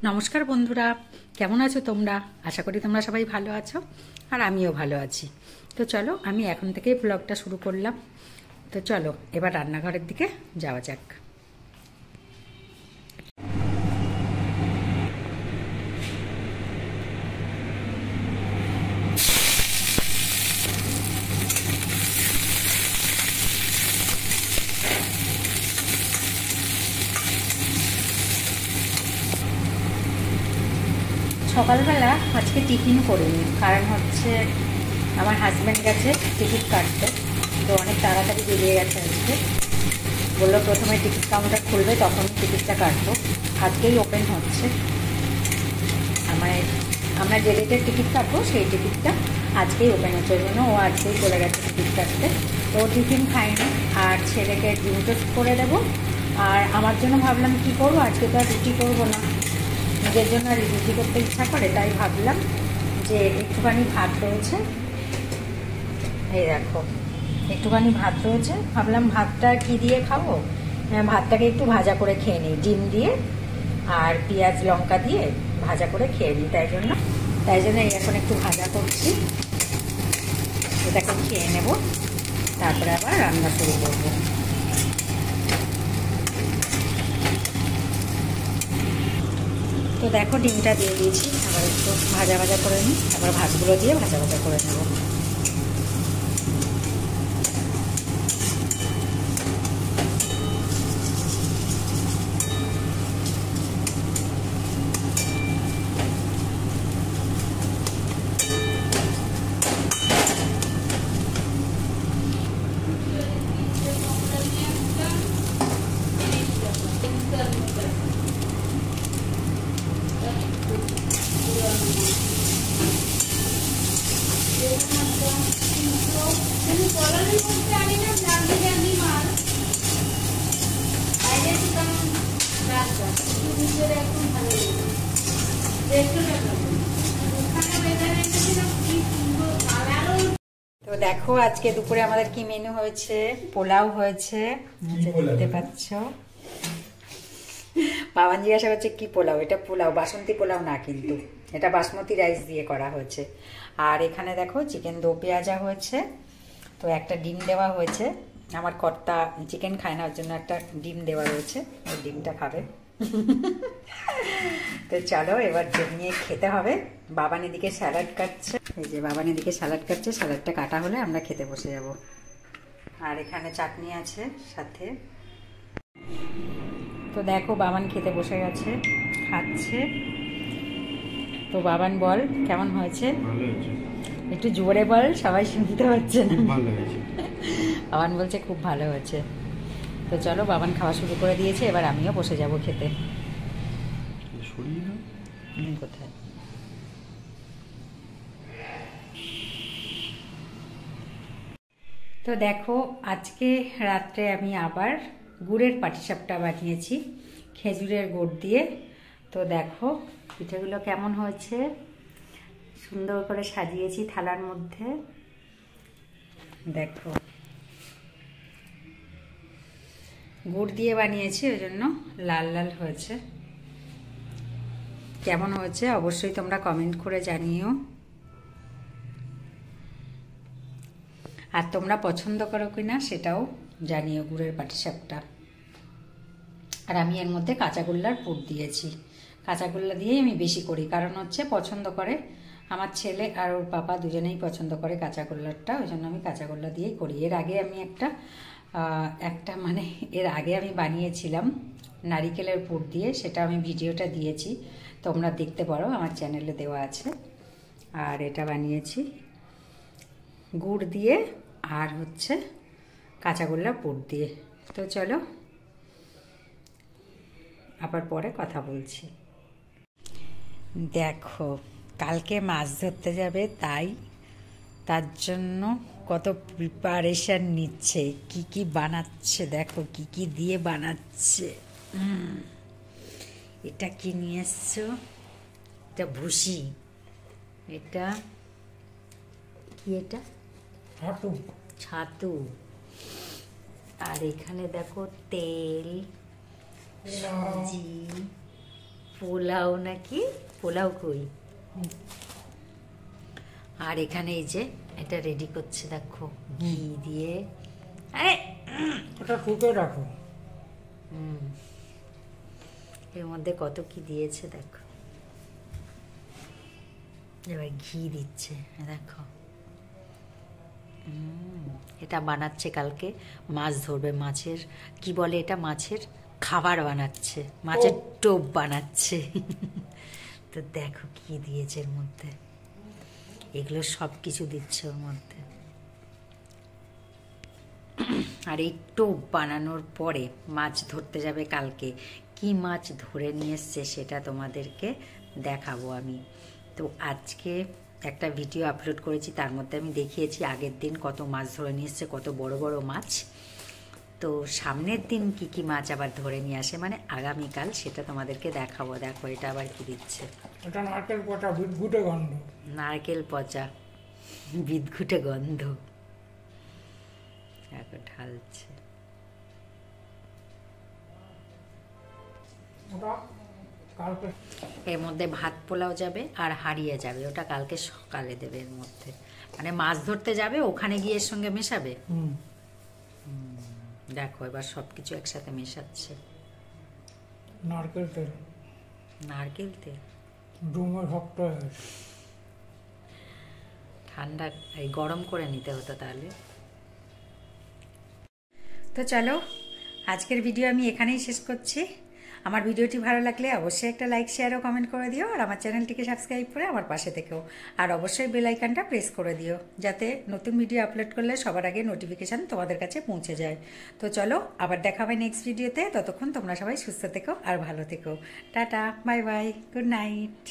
নমস্কার বন্ধুরা, কেমন আছো তোমরা? আশা করি তোমরা সবাই ভালো আছো, আর আমিও ভালো আছি। তো চলো, আমি এখন থেকেই ব্লগটা শুরু করলাম। তো চলো এবার রান্নাঘরের দিকে যাওয়া যাক। সকালবেলা আজকে টিফিন করিনি, কারণ হচ্ছে আমার হাজব্যান্ড গেছে টিকিট কাটতে। তো অনেক তাড়াতাড়ি বেরিয়ে গেছে আজকে। বললো প্রথমে টিকিট কাউন্টার খুলবে, তখন টিকিটটা কাটবো। আজকেই ওপেন হচ্ছে। আমরা যে ডেটের টিকিট কাটবো সেই টিকিটটা আজকেই ওপেন হচ্ছে, ওই জন্য ও আজকেই চলে গেছে টিকিট কাটতে। তো টিফিন খাইনি, আর ছেলেকে ডিম টোস্ট করে দেবো। আর আমার জন্য ভাবলাম কি করবো, আজকে তো আর রুটি করবো না, নিজের জন্য আর রুটি করতে ইচ্ছা করে, তাই ভাবলাম যে একটুখানি ভাত রয়েছে, এই দেখো একটুখানি ভাত রয়েছে, ভাবলাম ভাতটা কি দিয়ে খাবো, ভাতটাকে একটু ভাজা করে খেয়ে নিই, ডিম দিয়ে আর পেঁয়াজ লঙ্কা দিয়ে ভাজা করে খেয়ে নিই। তাই জন্য এই এখন একটু ভাজা করছি, এটাকে খেয়ে নেব, তারপরে আবার রান্না শুরু করবো। তো দেখো ডিমটা দিয়ে দিয়েছি, আবার একটু ভাজা ভাজা করে নিই, আবার ভাতগুলো দিয়ে ভাজা ভাজা করে নেব। তো দেখো আজকে দুপুরে আমাদের কি মেনু হয়েছে। পোলাও হয়েছে, দেখতে পাচ্ছ। বাবান জিজ্ঞাসা করছে কি পোলাও, এটা পোলাও, বাসন্তী পোলাও না কিন্তু, এটা বাসমতি রাইস দিয়ে করা হয়েছে। আর এখানে দেখো চিকেন দো পেঁয়াজা হয়েছে, তো একটা ডিম দেওয়া হয়েছে। আমার কর্তা চিকেন খায় না, ওর জন্য একটা ডিম দেওয়া রয়েছে, ওই ডিমটা খাবে। তো চলো এবার জমিয়ে খেতে হবে। বাবান এদিকে স্যালাড কাটছে, এই যে বাবান এদিকে স্যালাড কাটছে, স্যালাডটা কাটা হলে আমরা খেতে বসে যাব। আর এখানে চাটনি আছে সাথে। তো দেখো বাবান খেতে বসে গেছে, খাচ্ছে। তো বাবান বল কেমন হয়েছে, একটু জোরে বল, সবাই শুনতে পাচ্ছে না। বাবান বলছে খুব ভালো হয়েছে। তো চলো বাবান খাওয়া শুরু করে দিয়েছে, এবার আমিও বসে যাব খেতে। কোথায় তো দেখো আজকে রাত্রে আমি আবার গুড়ের পাটিসাপটা বানিয়েছি খেজুরের গুড় দিয়ে। তো দেখো পিঠেগুলো কেমন হয়েছে, সুন্দর করে সাজিয়েছি থালার মধ্যে। দেখো গুড় দিয়ে বানিয়েছি, ওই জন্য লাল লাল হয়েছে। কেমন হয়েছে অবশ্যই তোমরা কমেন্ট করে জানিও। আর তোমরা পছন্দ করো কিনা সেটাও জানিও গুড়ের পাটিসাপটা। আর আমি এর মধ্যে কাঁচাগোল্লার পুর দিয়েছি, কাঁচাগোল্লা দিয়েই আমি বেশি করি, কারণ হচ্ছে পছন্দ করে আমার ছেলে আর ওর পাপা, দুজনেই পছন্দ করে কাঁচাগোল্লাটা, ওই জন্য আমি কাঁচাগোল্লা দিয়েই করি। এর আগে আমি এর আগে আমি বানিয়েছিলাম নারিকেলের পুর দিয়ে, সেটা আমি ভিডিওটা দিয়েছি, তোমরা দেখতে পারো, আমার চ্যানেলে দেওয়া আছে। আর এটা বানিয়েছি গুড় দিয়ে আর হচ্ছে কাঁচাগোল্লা পুর দিয়ে। তো চলো আবার পরে কথা বলছি। দেখো কালকে মাছ ধরতে যাবে, তার জন্য কত প্রিপারেশন নিচ্ছে, কি কি বানাচ্ছে, দেখো কি কি দিয়ে বানাচ্ছে। এটা কি নিয়ে এসছো, এটা ভুসি, এটা কি, এটা ছাতু। আর এখানে দেখো তেল, সুজি, পোলাও নাকি? পোলাও কই? আর এখানে এই যে এটা রেডি করছে দেখো, ঘি দিয়ে। আরে ওটা ফুটে রাখো। এর মধ্যে কত কি দিয়েছে দেখো। এবার ঘি দিচ্ছে দেখো। এটা বানাচ্ছে কালকে, মাছ ধরবে, মাছের কি বলে এটা, মাছের খাবার বানাচ্ছে, মাছের টোপ বানাচ্ছে। তো দেখো কি দিয়েছে এর মধ্যে, এগুলো সব কিছু দিচ্ছে ওর মধ্যে। আর এই টোপ বানানোর পরে মাছ ধরতে যাবে কালকে। কি মাছ ধরে নিয়ে এসছে সেটা তোমাদেরকে দেখাবো আমি। তো আজকে একটা ভিডিও আপলোড করেছি, তার মধ্যে আমি দেখিয়েছি আগের দিন কত মাছ ধরে নিয়ে এসছে, কত বড় বড় মাছ। তো সামনের দিন কি কি মাছ আবার ধরে নিয়ে আসে, মানে আগামীকাল, সেটা তোমাদেরকে দেখাবো। দেখো এটা আবার কি দিচ্ছে, এটা নারকেল পচা, বিদঘুটে গন্ধ। নারকেল পচা, বিদঘুটে গন্ধ। দেখো ঢালছে। ওটা কালকে এর মধ্যে ভাত পোলাও যাবে আর হারিয়ে যাবে, ওটা কালকে সকালে দেবে। এর মধ্যে মানে মাছ ধরতে যাবে, ওখানে গিয়ে এর সঙ্গে মেশাবে। দেখো এবার সবকিছু একসাথে মেশাচ্ছে। নারকেল তেল, নারকেল তেল ডুমে শক্ত হয়ে গেছে। ঠান্ডা, এই গরম করে নিতে হতো তাহলে। তো চলো আজকের ভিডিও আমি এখানেই শেষ করছি। আমার ভিডিওটি ভালো লাগলে অবশ্যই একটা লাইক, শেয়ার ও কমেন্ট করে দিও। আর আমার চ্যানেলটিকে সাবস্ক্রাইব করে আমার পাশে থেকেও। আর অবশ্যই বেল আইকনটা প্রেস করে দিও, যাতে নতুন ভিডিও আপলোড করলে সবার আগে নোটিফিকেশান তোমাদের কাছে পৌঁছে যায়। তো চলো আবার দেখা হবে নেক্সট ভিডিওতে। ততক্ষণ তোমরা সবাই সুস্থ থেকো আর ভালো থেকো। Tata, bye bye, good night.